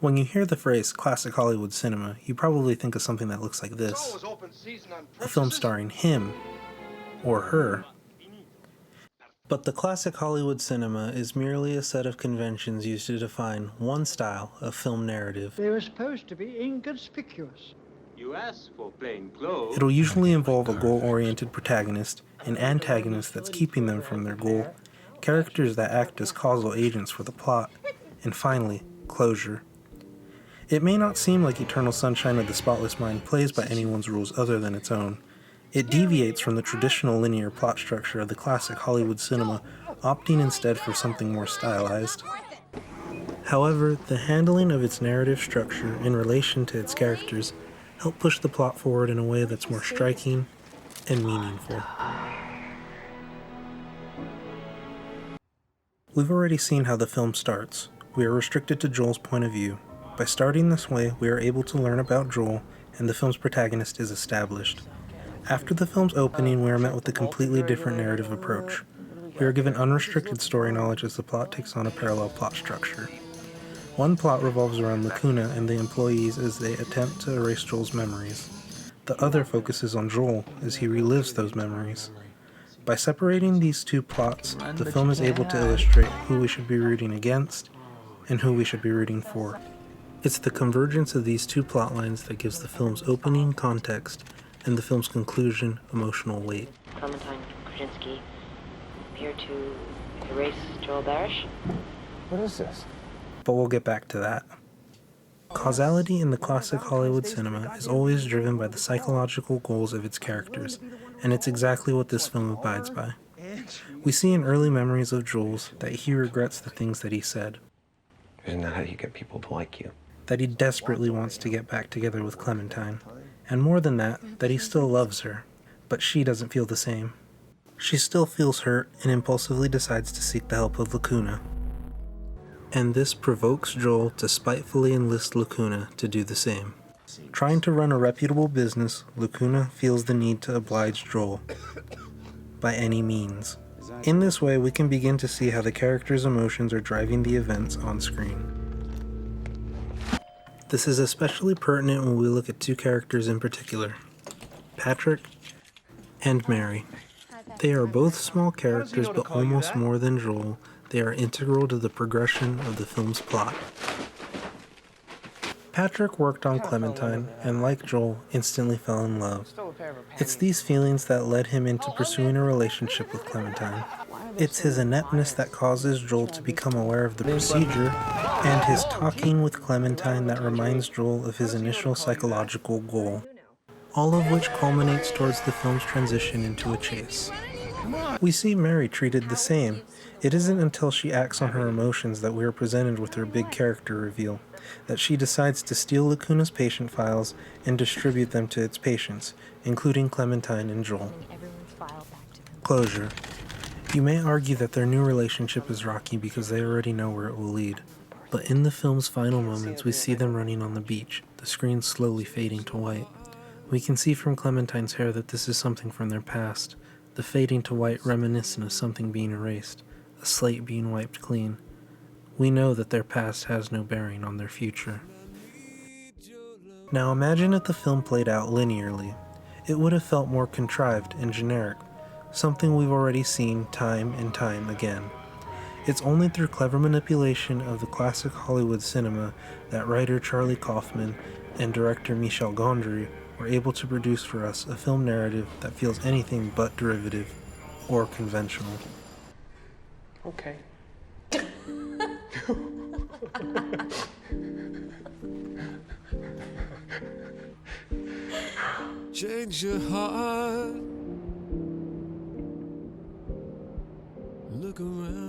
When you hear the phrase classic Hollywood cinema, you probably think of something that looks like this. A film starring him or her. But the classic Hollywood cinema is merely a set of conventions used to define one style of film narrative. They were supposed to be inconspicuous. You asked for plain clothes. It'll usually involve a goal-oriented protagonist, an antagonist that's keeping them from their goal, characters that act as causal agents for the plot, and finally, closure. It may not seem like Eternal Sunshine of the Spotless Mind plays by anyone's rules other than its own. It deviates from the traditional linear plot structure of the classic Hollywood cinema, opting instead for something more stylized. However, the handling of its narrative structure in relation to its characters help push the plot forward in a way that's more striking and meaningful. We've already seen how the film starts. We are restricted to Joel's point of view. By starting this way, we are able to learn about Joel, and the film's protagonist is established. After the film's opening, we are met with a completely different narrative approach. We are given unrestricted story knowledge as the plot takes on a parallel plot structure. One plot revolves around Lacuna and the employees as they attempt to erase Joel's memories. The other focuses on Joel as he relives those memories. By separating these two plots, the film is able to illustrate who we should be rooting against and who we should be rooting for. It's the convergence of these two plot lines that gives the film's opening context and the film's conclusion emotional weight. Clementine Krasinski here to erase Joel Barish. What is this? But we'll get back to that. Causality in the classic Hollywood cinema is always driven by the psychological goals of its characters, and it's exactly what this film abides by. We see in early memories of Joel's that he regrets the things that he said. Isn't that how you get people to like you? That he desperately wants to get back together with Clementine. And more than that he still loves her, but she doesn't feel the same. She still feels hurt and impulsively decides to seek the help of Lacuna. And this provokes Joel to spitefully enlist Lacuna to do the same. Trying to run a reputable business, Lacuna feels the need to oblige Joel by any means. In this way, we can begin to see how the characters' emotions are driving the events on screen. This is especially pertinent when we look at two characters in particular, Patrick and Mary. They are both small characters, but almost more than Joel, they are integral to the progression of the film's plot. Patrick worked on Clementine, and like Joel, instantly fell in love. It's these feelings that led him into pursuing a relationship with Clementine. It's his ineptness that causes Joel to become aware of the procedure, and his talking with Clementine that reminds Joel of his initial psychological goal. All of which culminates towards the film's transition into a chase. We see Mary treated the same. It isn't until she acts on her emotions that we are presented with her big character reveal, that she decides to steal Lacuna's patient files and distribute them to its patients, including Clementine and Joel. Closure. You may argue that their new relationship is rocky because they already know where it will lead. But in the film's final moments, we see them running on the beach, the screen slowly fading to white. We can see from Clementine's hair that this is something from their past, the fading to white reminiscent of something being erased, a slate being wiped clean. We know that their past has no bearing on their future. Now imagine if the film played out linearly. It would have felt more contrived and generic, something we've already seen time and time again. It's only through clever manipulation of the classic Hollywood cinema that writer Charlie Kaufman and director Michel Gondry were able to produce for us a film narrative that feels anything but derivative or conventional. Okay. Change your heart. Look around.